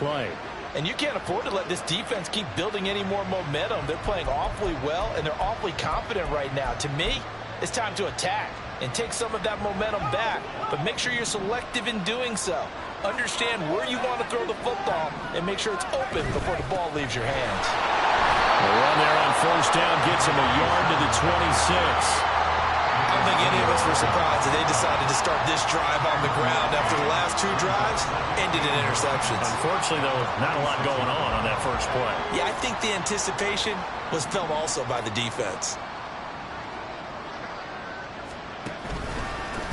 play. And you can't afford to let this defense keep building any more momentum. They're playing awfully well, and they're awfully confident right now. To me, it's time to attack and take some of that momentum back, but make sure you're selective in doing so. Understand where you want to throw the football and make sure it's open before the ball leaves your hands. The run there on first down gets him a yard to the 26. I don't think any of us were surprised that they decided to start this drive on the ground after the last two drives ended in interceptions. Unfortunately, though, not a lot going on that first play. Yeah, I think the anticipation was felt also by the defense.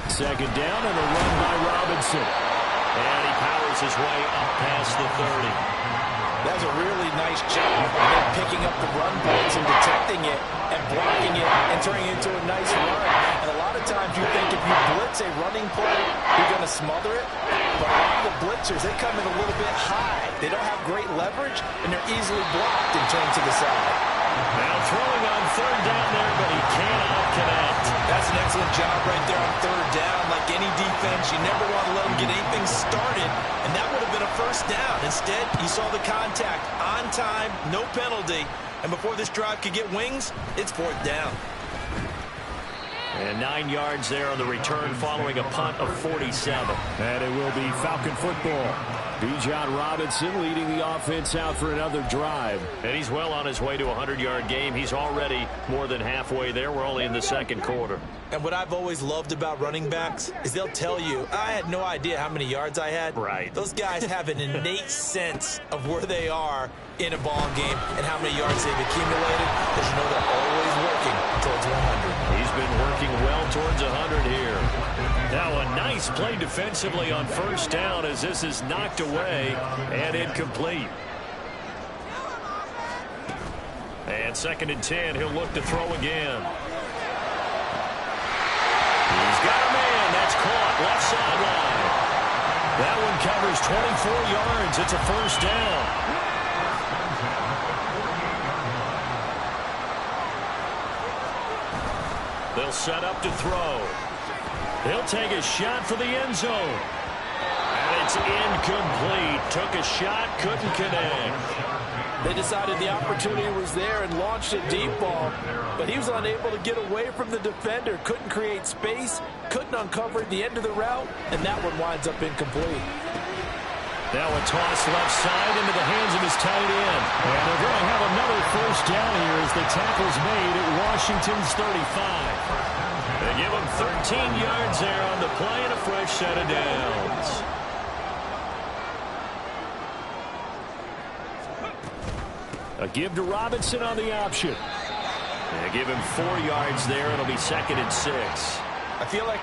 Second down and a run by Robinson. And he powers his way up past the 30. That's a really nice job of them picking up the run blitz and detecting it and blocking it and turning it into a nice run. And a lot of times you think if you blitz a running play, you're going to smother it. But a lot of the blitzers, they come in a little bit high. They don't have great leverage, and they're easily blocked and turned to the side. Now throwing on third down there, but he cannot connect. That's an excellent job right there on third down. Like any defense, you never want to let them get anything started, and that would have been a first down. Instead, you saw the contact on time, no penalty, and before this drive could get wings, it's fourth down. And 9 yards there on the return following a punt of 47. And it will be Falcon football. Bijan Robinson leading the offense out for another drive. And he's well on his way to a 100-yard game. He's already more than halfway there. We're only in the second quarter. And what I've always loved about running backs is they'll tell you, I had no idea how many yards I had. Right. Those guys have an innate sense of where they are in a ball game and how many yards they've accumulated, because you know they're always working towards 100. He's been working well towards 100 here. Now a nice play defensively on first down as this is knocked away and incomplete. And 2nd and 10, he'll look to throw again. He's got a man. That's caught left sideline. That one covers 24 yards. It's a first down. They'll set up to throw. He'll take a shot for the end zone. And it's incomplete. Took a shot, couldn't connect. They decided the opportunity was there and launched a deep ball, but he was unable to get away from the defender, couldn't create space, couldn't uncover the end of the route, and that one winds up incomplete. Now a toss left side into the hands of his tight end. And they're going to have another first down here as the tackle's made at Washington's 35. They give him 13 yards there on the play and a fresh set of downs. A give to Robinson on the option. They give him 4 yards there. It'll be 2nd and 6. I feel like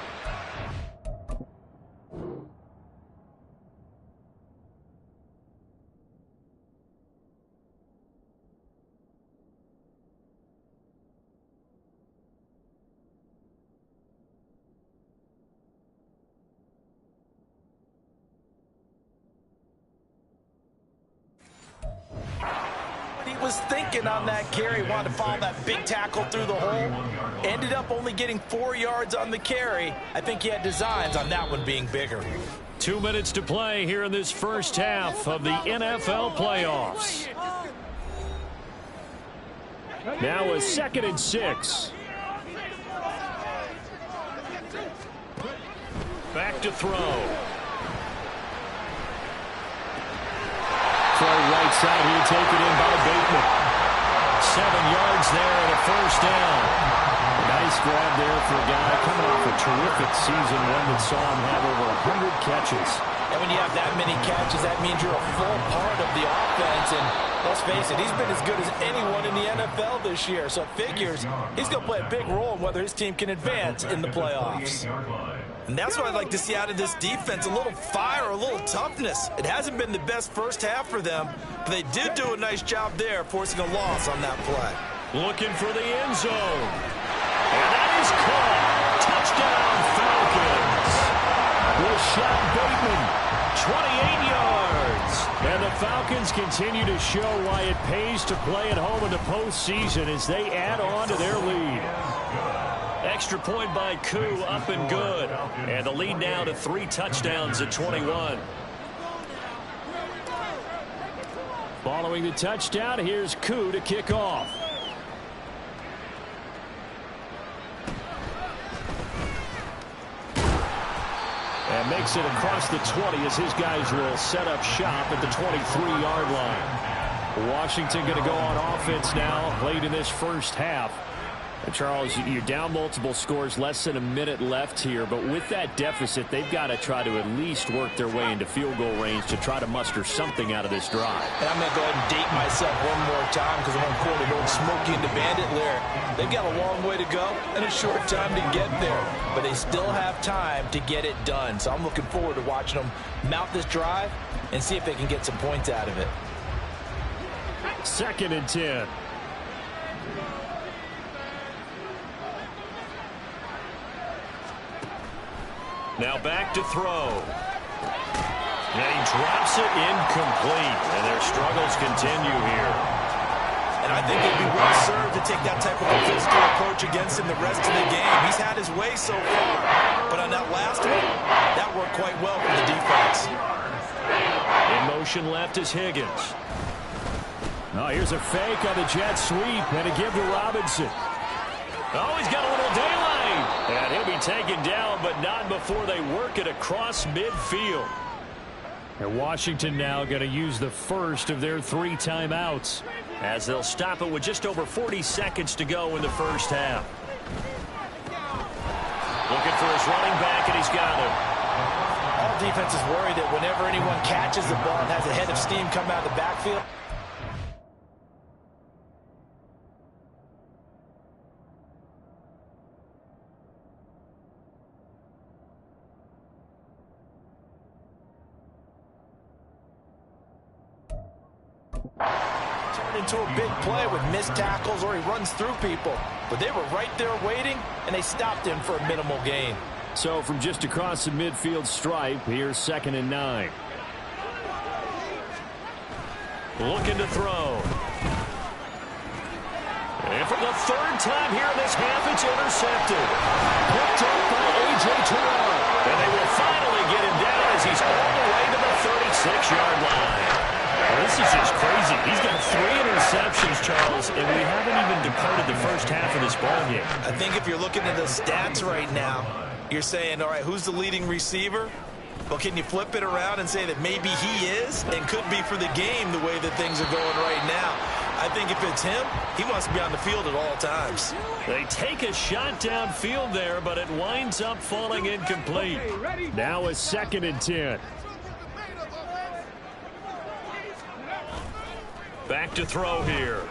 was thinking on that carry, wanted to follow that big tackle through the hole. Ended up only getting 4 yards on the carry. I think he had designs on that one being bigger. 2 minutes to play here in this first half of the NFL playoffs. Now a 2nd and 6. Back to throw. Throw right side here, taken in by Bateman. 7 yards there and a first down. Nice grab there for a guy coming off a terrific season, one that saw him have over 100 catches. And when you have that many catches, that means you're a full part of the offense. And let's face it, he's been as good as anyone in the NFL this year. So it figures he's going to play a big role in whether his team can advance in the playoffs. And that's what I'd like to see out of this defense, a little fire, a little toughness. It hasn't been the best first half for them, but they did do a nice job there, forcing a loss on that play. Looking for the end zone. And that is caught. Touchdown, Falcons. Rashad Bateman, 28 yards. And the Falcons continue to show why it pays to play at home in the postseason as they add on to their lead. Extra point by Koo, up and good. And the lead now to 3 touchdowns at 21. Following the touchdown, here's Koo to kick off. And makes it across the 20 as his guys will set up shop at the 23-yard line. Washington going to go on offense now late in this first half. And Charles, you're down multiple scores, less than a minute left here. But with that deficit, they've got to try to at least work their way into field goal range to try to muster something out of this drive. And I'm going to go ahead and date myself one more time because I'm going to quote Smokey and the Bandit lyric. They've got a long way to go and a short time to get there. But they still have time to get it done. So I'm looking forward to watching them mount this drive and see if they can get some points out of it. 2nd and 10. Now back to throw. And he drops it incomplete. And their struggles continue here. And I think they'd be well served to take that type of a physical approach against him the rest of the game. He's had his way so far. But on that last one, that worked quite well for the defense. In motion left is Higgins. Oh, here's a fake on the jet sweep. And a give to Robinson. Oh, he's got a little daylight. And he'll be taken down, but not before they work it across midfield. And Washington now going to use the first of their 3 timeouts as they'll stop it with just over 40 seconds to go in the first half. Looking for his running back, and he's got him. All defenses worry that whenever anyone catches the ball and has a head of steam come out of the backfield, into a big play with missed tackles or he runs through people. But they were right there waiting, and they stopped him for a minimal gain. So from just across the midfield stripe, here's 2nd and 9. Looking to throw. And for the 3rd time here in this half, it's intercepted. Picked up by A.J. Terrell. And they will finally get him down as he's all the way to the 36-yard line. Well, this is just crazy. He's got 3 interceptions, Charles, and we haven't even departed the first half of this ballgame. I think if you're looking at the stats right now, you're saying, all right, who's the leading receiver? Well, can you flip it around and say that maybe he is and could be for the game the way that things are going right now? I think if it's him, he wants to be on the field at all times. They take a shot downfield there, but it winds up falling incomplete. Now a 2nd and 10. Back to throw here.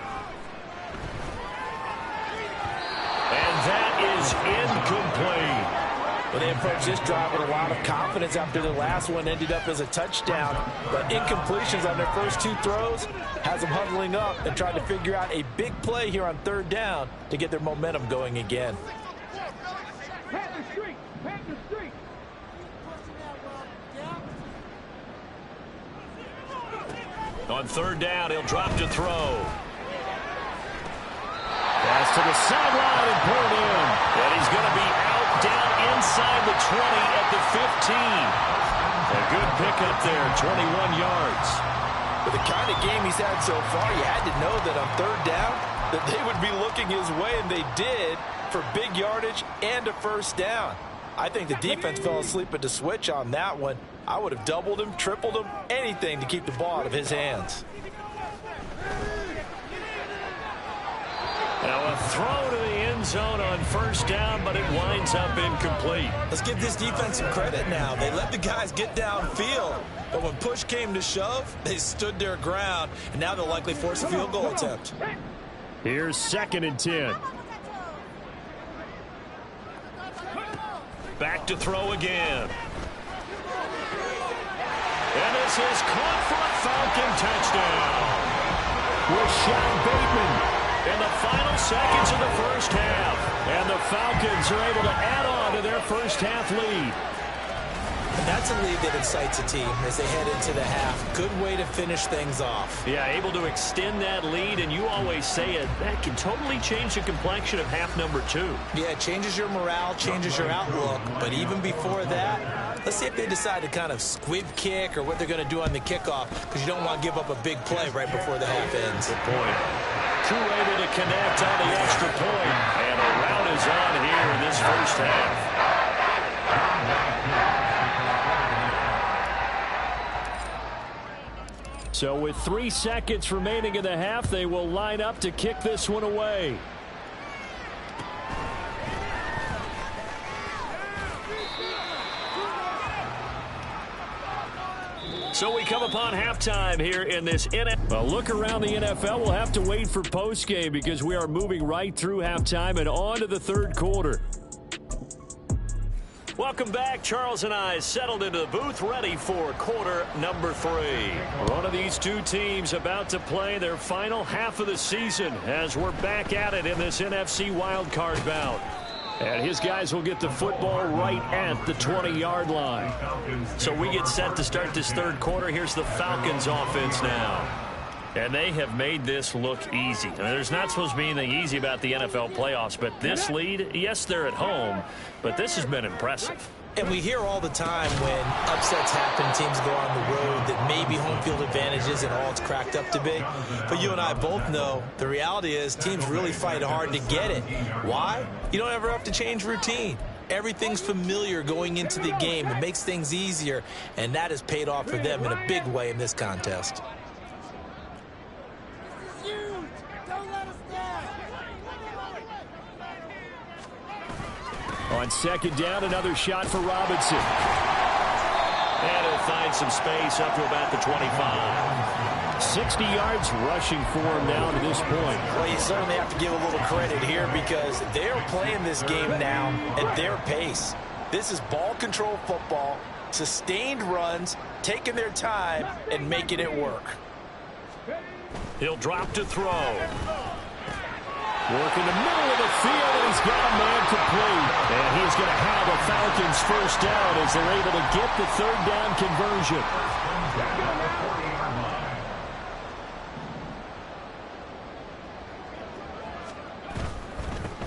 And that is incomplete. Well, they approached this drive with a lot of confidence after the last one ended up as a touchdown. But incompletions on their first 2 throws has them huddling up and trying to figure out a big play here on 3rd down to get their momentum going again. On 3rd down, he'll drop to throw. Pass to the sideline and pulled in. And he's going to be out down inside the 20 at the 15. A good pickup there, 21 yards. With the kind of game he's had so far, you had to know that on 3rd down that they would be looking his way, and they did for big yardage and a first down. I think the defense fell asleep at the switch on that one. I would have doubled him, tripled him, anything to keep the ball out of his hands. Now a throw to the end zone on 1st down, but it winds up incomplete. Let's give this defense some credit now. They let the guys get downfield, but when push came to shove, they stood their ground, and now they'll likely force a field goal attempt. Here's 2nd and 10. Back to throw again. And this is caught for a Falcon touchdown. Rashad Bateman in the final seconds of the first half. And the Falcons are able to add on to their first half lead. And that's a lead that excites a team as they head into the half. Good way to finish things off. Yeah, able to extend that lead, and you always say it, that can totally change the complexion of half number 2. Yeah, it changes your morale, changes your outlook, but even before that, Let's see if they decide to kind of squib kick or what they're going to do on the kickoff, because you don't want to give up a big play right before the half ends. Good point. Crew able to connect on the extra point. And a rout is on here in this first half. So with 3 seconds remaining in the half, they will line up to kick this one away. So we come upon halftime here in this NFL. Well, look around the NFL. We'll have to wait for postgame because we are moving right through halftime and on to the third quarter. Welcome back. Charles and I settled into the booth, ready for quarter number 3. One of these two teams about to play their final half of the season as we're back at it in this NFC wildcard bout. And his guys will get the football right at the 20-yard line. So we get set to start this third quarter. Here's the Falcons offense now. And they have made this look easy. I mean, there's not supposed to be anything easy about the NFL playoffs, but this lead, yes, they're at home, but this has been impressive. And we hear all the time when upsets happen, teams go on the road, that maybe home field advantage isn't all it's cracked up to be. But you and I both know the reality is teams really fight hard to get it. Why? You don't ever have to change routine. Everything's familiar going into the game. It makes things easier, and that has paid off for them in a big way in this contest. On second down, another shot for Robinson. And he'll find some space up to about the 25. 60 yards rushing for him now to this point. Well, you certainly have to give a little credit here because they're playing this game now at their pace. This is ball control football, sustained runs, taking their time, and making it work. He'll drop to throw. Work in the middle of the field, and he's got a man complete. And he's going to have a Falcons first down as they're able to get the third down conversion.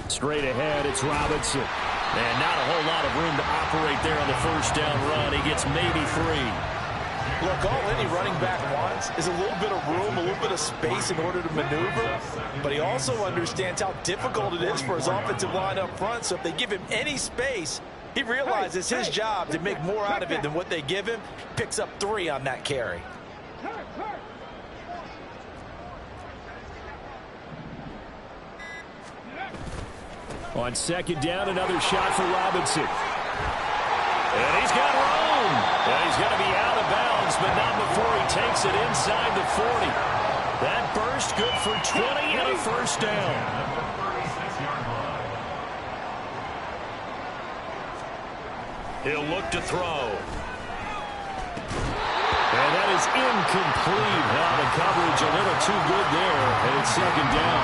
Straight ahead, it's Robinson. And not a whole lot of room to operate there on the first down run. He gets maybe 3. Look, all any running back wants is a little bit of room, a little bit of space in order to maneuver. But he also understands how difficult it is for his offensive line up front. So if they give him any space, he realizes his job to make more out of it than what they give him. Picks up 3 on that carry. On second down, another shot for Robinson. And he's got room. And he's going to be out of bounds, but not before he takes it inside the 40. That burst good for 20 and a first down. He'll look to throw. And that is incomplete. Now the coverage a little too good there, and it's second down.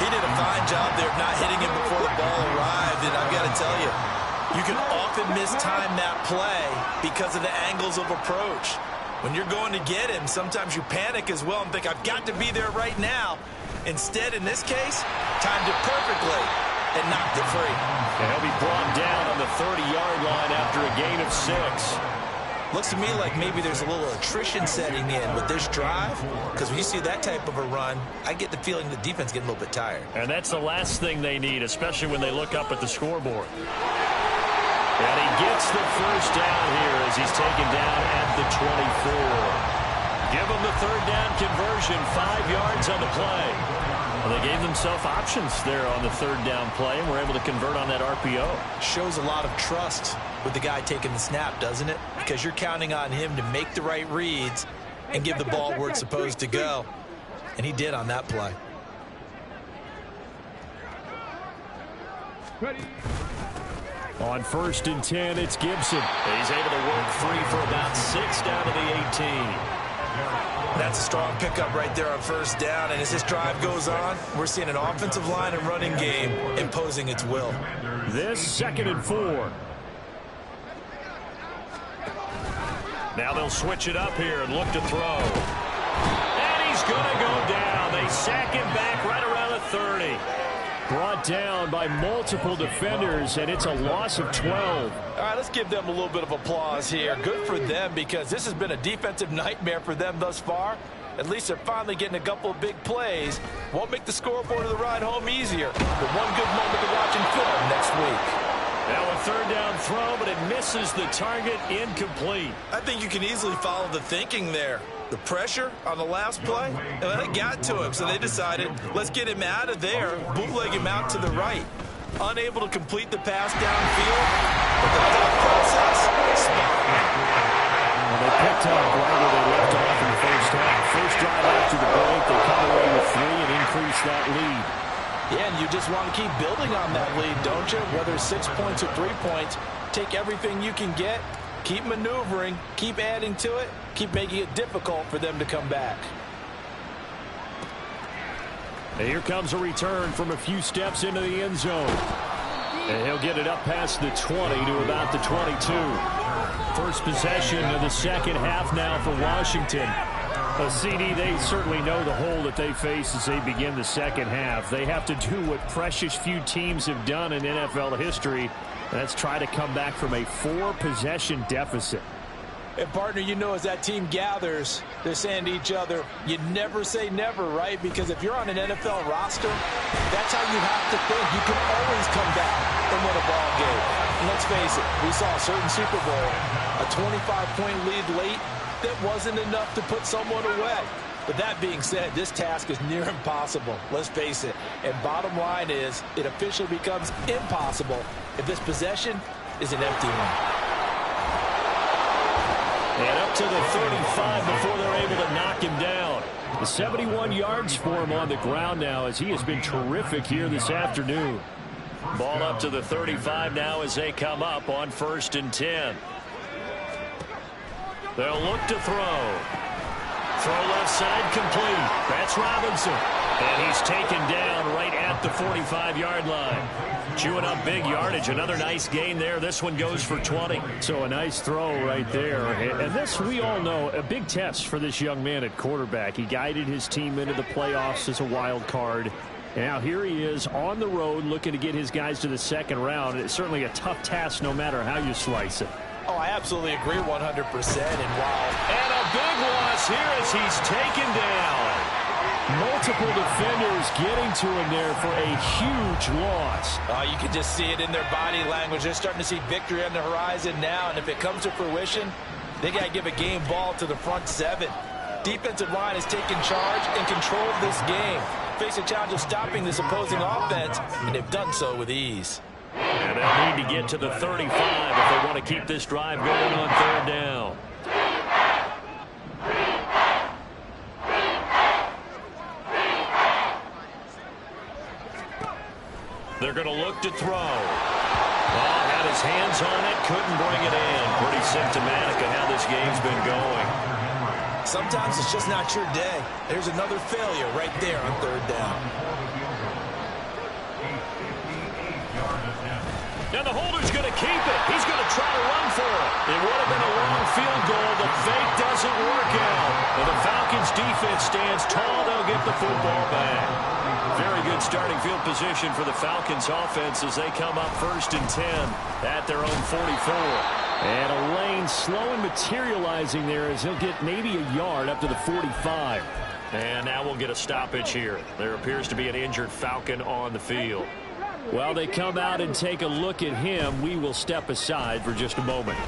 He did a fine job there of not hitting him before the ball arrived, and I've got to tell you, you can often mistime that play because of the angles of approach. When you're going to get him, sometimes you panic as well and think, I've got to be there right now. Instead, in this case, timed it perfectly and knocked it free. And he'll be brought down on the 30-yard line after a gain of 6. Looks to me like maybe there's a little attrition setting in with this drive, because when you see that type of a run, I get the feeling the defense getting a little bit tired. And that's the last thing they need, especially when they look up at the scoreboard. And he gets the first down here as he's taken down at the 24. Give him the third down conversion, 5 yards on the play. Well, they gave themselves options there on the third down play, and were able to convert on that RPO. Shows a lot of trust with the guy taking the snap, doesn't it? Because you're counting on him to make the right reads and give the ball where it's supposed to go. And he did on that play. Ready. On 1st and 10, it's Gibson. He's able to work free for about 6 down to the 18. That's a strong pickup right there on first down. And as this drive goes on, we're seeing an offensive line and running game imposing its will. This 2nd and 4. Now they'll switch it up here and look to throw. And he's going to go down. They sack him back right around the 30. Brought down by multiple defenders, and it's a loss of 12. All right, let's give them a little bit of applause here. Good for them, because this has been a defensive nightmare for them thus far. At least they're finally getting a couple of big plays. Won't make the scoreboard of the ride home easier, but one good moment to watch in film next week. Now a third down throw, but it misses the target, incomplete. I think you can easily follow the thinking there. The pressure on the last play, and it got to him, so they decided, let's get him out of there, bootleg him out to the right. Unable to complete the pass downfield, but the thought process, smart. Well, they picked up right where they left off in the first half. First drive after the break, they come away with 3 and increase that lead. Yeah, and you just want to keep building on that lead, don't you? Whether it's 6 points or 3 points, take everything you can get. Keep maneuvering, keep adding to it, keep making it difficult for them to come back. And here comes a return from a few steps into the end zone. And he'll get it up past the 20 to about the 22. First possession of the second half now for Washington. A CD, they certainly know the hole that they face as they begin the second half. They have to do what precious few teams have done in NFL history. That's try to come back from a 4-possession deficit. And, partner, you know, as that team gathers, they're saying to each other, you never say never, right? Because if you're on an NFL roster, that's how you have to think. You can always come back and win a ball game. And let's face it, we saw a certain Super Bowl, a 25-point lead late that wasn't enough to put someone away. But that being said, this task is near impossible. Let's face it. And bottom line is, it officially becomes impossible if this possession is an empty one. And up to the 35 before they're able to knock him down. The 71 yards for him on the ground now, as he has been terrific here this afternoon. Ball up to the 35 now as they come up on 1st and 10. They'll look to throw. Throw left side complete. That's Robinson. And he's taken down right at the 45-yard line. Chewing up big yardage. Another nice gain there. This one goes for 20. So a nice throw right there. And this, we all know, a big test for this young man at quarterback. He guided his team into the playoffs as a wild card. Now here he is on the road looking to get his guys to the second round. It's certainly a tough task no matter how you slice it. Oh, I absolutely agree 100%. And wow. And a big loss here as he's taken down. Multiple defenders getting to him there for a huge loss. You can just see it in their body language. They're starting to see victory on the horizon now. And if it comes to fruition, they got to give a game ball to the front 7. Defensive line has taken charge and control of this game. Face a challenge of stopping this opposing offense, and they've done so with ease. And they'll need to get to the 35 if they want to keep this drive going on 3rd down. They're going to look to throw. Well, had his hands on it, couldn't bring it in. Pretty symptomatic of how this game's been going. Sometimes it's just not your day. There's another failure right there on 3rd down. Now the holder's going to keep it. He's going to try to run for it. It would have been a long field goal. The fake doesn't work out. And the Falcons defense stands tall. They'll get the football back. Very good starting field position for the Falcons offense as they come up 1st and 10 at their own 44. And a lane slow and materializing there as he'll get maybe a yard up to the 45. And now we'll get a stoppage here. There appears to be an injured Falcon on the field. Well, they come out and take a look at him. We will step aside for just a moment.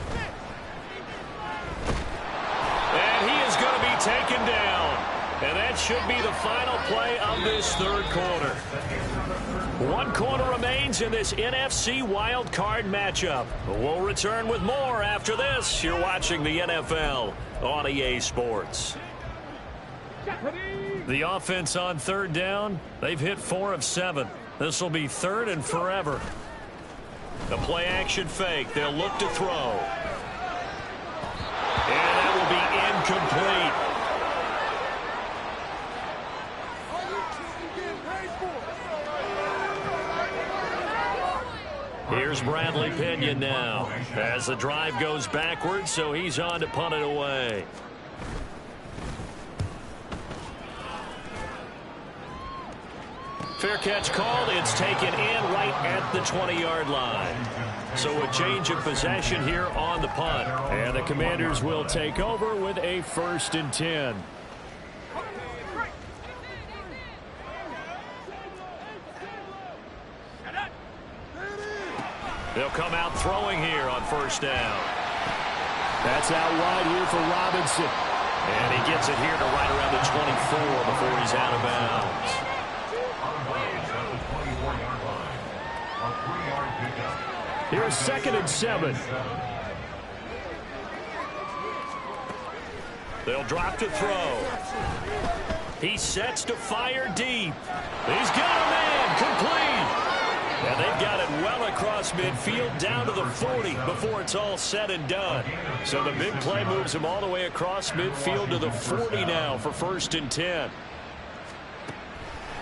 And he is going to be taken down. And that should be the final play of this 3rd quarter. 1 quarter remains in this NFC wild card matchup. We'll return with more after this. You're watching the NFL on EA Sports. The offense on 3rd down, they've hit 4 of 7. This will be 3rd and forever. The play action fake. They'll look to throw. And that will be incomplete. Here's Bradley Pinion now as the drive goes backwards, so he's on to punt it away. Fair catch called. It's taken in right at the 20-yard line. So a change of possession here on the punt. And the Commanders will take over with a 1st and 10. They'll come out throwing here on 1st down. That's out wide here for Robinson. And he gets it here to right around the 24 before he's out of bounds. Here's 2nd and 7. They'll drop to throw. He sets to fire deep. He's got a man complete. And they've got it well across midfield down to the 40 before it's all said and done. So the big play moves him all the way across midfield to the 40 now for 1st and 10.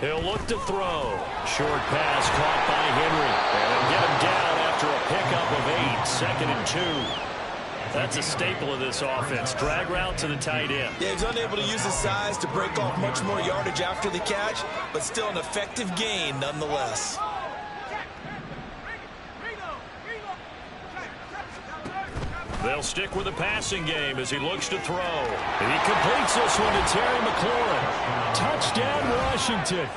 He'll look to throw. Short pass caught by Henry. And they'll get him down after a pickup of 8. 2nd and 2. That's a staple of this offense. Drag route to the tight end. Yeah, he's unable to use his size to break off much more yardage after the catch, but still an effective gain nonetheless. They'll stick with the passing game as he looks to throw. And he completes this one to Terry McLaurin. Touchdown, Washington.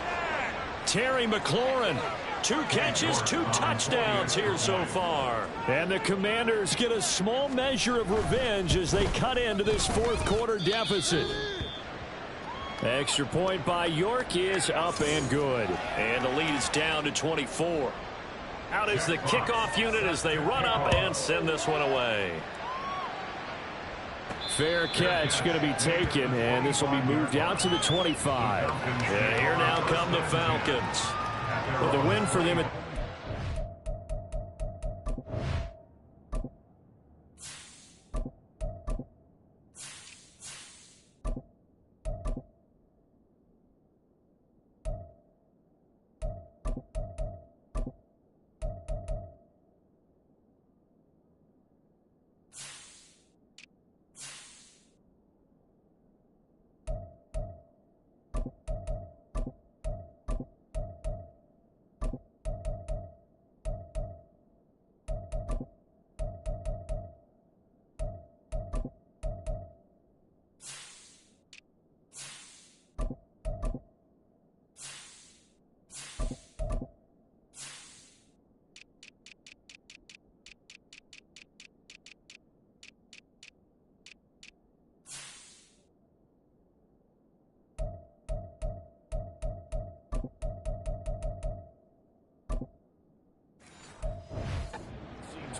Terry McLaurin. 2 catches, 2 touchdowns here so far. And the Commanders get a small measure of revenge as they cut into this 4th quarter deficit. Extra point by York is up and good. And the lead is down to 24. Out is the kickoff unit as they run up and send this one away. Fair catch going to be taken, and this will be moved out to the 25. And here now come the Falcons. With a win for them.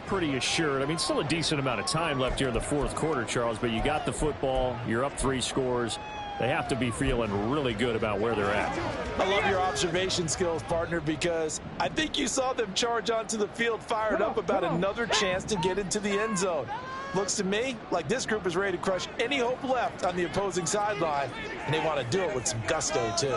Pretty assured. I mean, still a decent amount of time left here in the 4th quarter, Charles, but you got the football. You're up 3 scores. They have to be feeling really good about where they're at. I love your observation skills, partner, because I think you saw them charge onto the field fired up about another chance to get into the end zone. Looks to me like this group is ready to crush any hope left on the opposing sideline, and they want to do it with some gusto, too.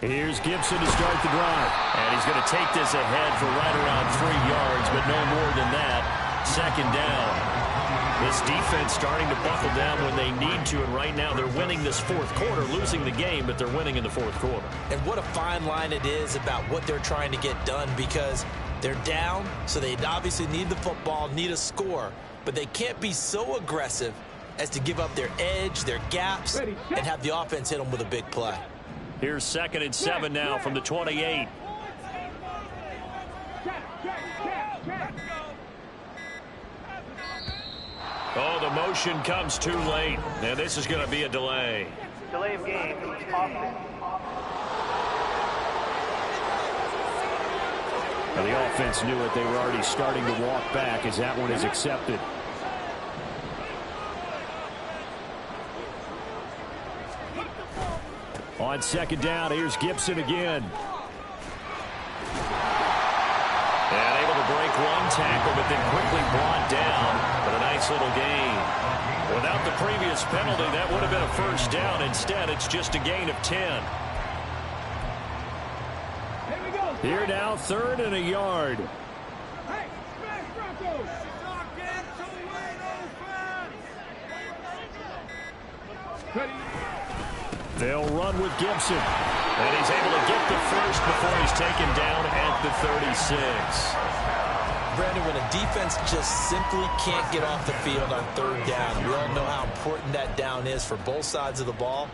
Here's Gibson to start the drive. And he's going to take this ahead for right around 3 yards, but no more than that. 2nd down. This defense starting to buckle down when they need to, and right now they're winning this 4th quarter, losing the game, but they're winning in the 4th quarter. And what a fine line it is about what they're trying to get done, because they're down, so they obviously need the football, need a score, but they can't be so aggressive as to give up their edge, their gaps, and have the offense hit them with a big play. Here's 2nd and 7 now from the 28. Oh, the motion comes too late. And this is going to be a delay. Delay of game, offense. Now the offense knew it. They were already starting to walk back as that one is accepted. On 2nd down, here's Gibson again. And able to break 1 tackle, but then quickly brought down. But a nice little gain. Without the previous penalty, that would have been a 1st down. Instead, it's just a gain of 10. Here now, 3rd and a yard. They'll run with Gibson. And he's able to get the first before he's taken down at the 36. Brandon, when a defense just simply can't get off the field on third down, we all know how important that down is for both sides of the ball.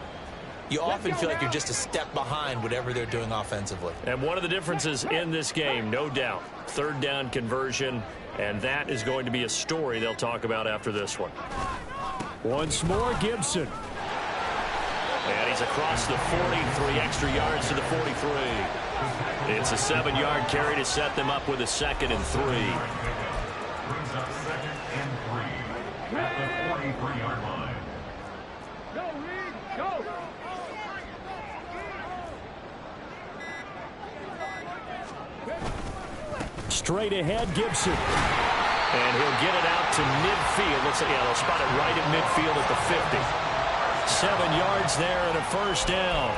You often feel like you're just a step behind whatever they're doing offensively. And one of the differences in this game, no doubt, third down conversion, and that is going to be a story they'll talk about after this one. Once more, Gibson. And he's across the 43 extra yards to the 43. It's a 7-yard carry to set them up with a 2nd and 3. Brings up 2nd and 3 at the 43-yard line. Go, Reed, go! Straight ahead, Gibson. And he'll get it out to midfield. They'll spot it right at midfield at the 50. 7 yards there and a first down.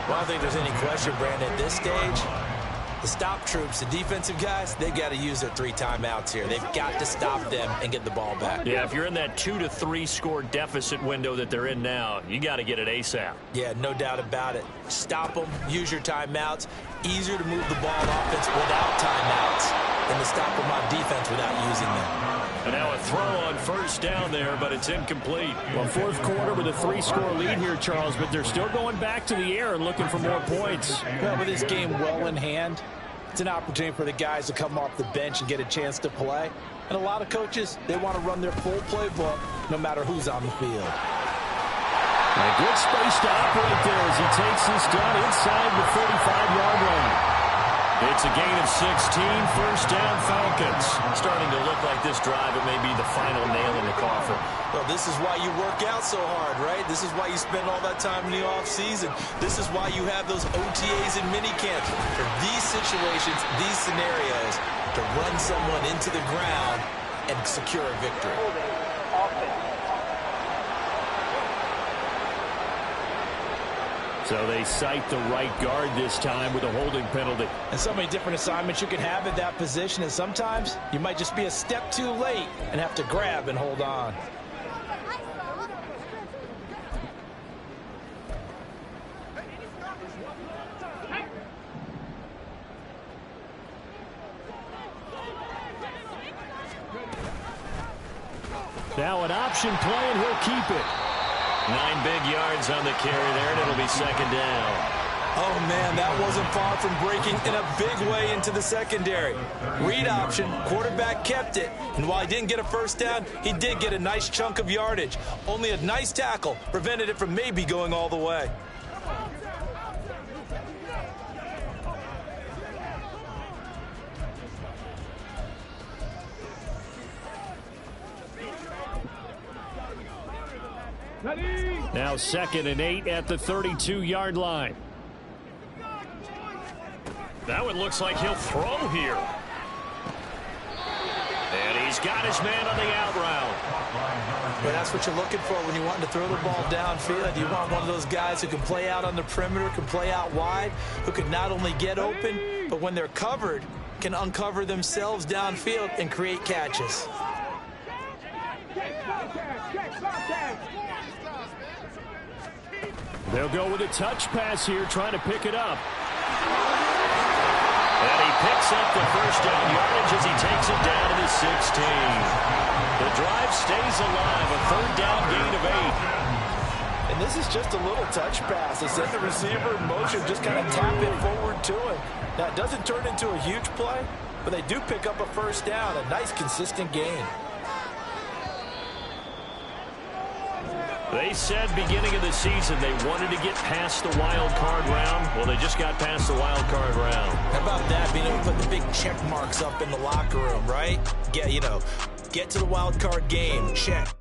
Well, I don't think there's any question, Brandon, at this stage, the stop troops, the defensive guys, they've got to use their 3 timeouts here. They've got to stop them and get the ball back. Yeah, if you're in that 2 to 3 score deficit window that they're in now, you got to get it ASAP. Yeah, no doubt about it. Stop them, use your timeouts. Easier to move the ball on offense without timeouts than to stop them on defense without using them. And now a throw on first down there, but it's incomplete. Well, fourth quarter with a 3-score lead here, Charles, but they're still going back to the air and looking for more points. Well, with this game well in hand, it's an opportunity for the guys to come off the bench and get a chance to play. And a lot of coaches, they want to run their full playbook no matter who's on the field. A good space to operate there as he takes this down inside the 45-yard line. It's a gain of 16, first down Falcons. Starting to look like this drive, it may be the final nail in the coffin. Well, this is why you work out so hard, right? This is why you spend all that time in the offseason. This is why you have those OTAs and minicamps. For these situations, these scenarios, to run someone into the ground and secure a victory. So they cite the right guard this time with a holding penalty. And so many different assignments you can have at that position, and sometimes you might just be a step too late and have to grab and hold on. Now an option play, and he'll keep it. 9 big yards on the carry there, and it'll be second down. Oh, man, that wasn't far from breaking in a big way into the secondary. Read option, quarterback kept it, and while he didn't get a first down, he did get a nice chunk of yardage. Only a nice tackle prevented it from maybe going all the way. Now 2nd and 8 at the 32-yard line. That one looks like he'll throw here. And he's got his man on the out route. But that's what you're looking for when you want to throw the ball downfield. You want one of those guys who can play out on the perimeter, can play out wide, who can not only get open, but when they're covered, can uncover themselves downfield and create catches. They'll go with a touch pass here, trying to pick it up. And he picks up the first down yardage as he takes it down to the 16. The drive stays alive, a third down gain of 8. And this is just a little touch pass. They set the receiver in motion, just kind of tap it forward to him. Now, it doesn't turn into a huge play, but they do pick up a first down, a nice, consistent gain. They said beginning of the season they wanted to get past the wild card round. Well, they just got past the wild card round. How about that, being able to put the big check marks up in the locker room, right? Get to the wild card game, check.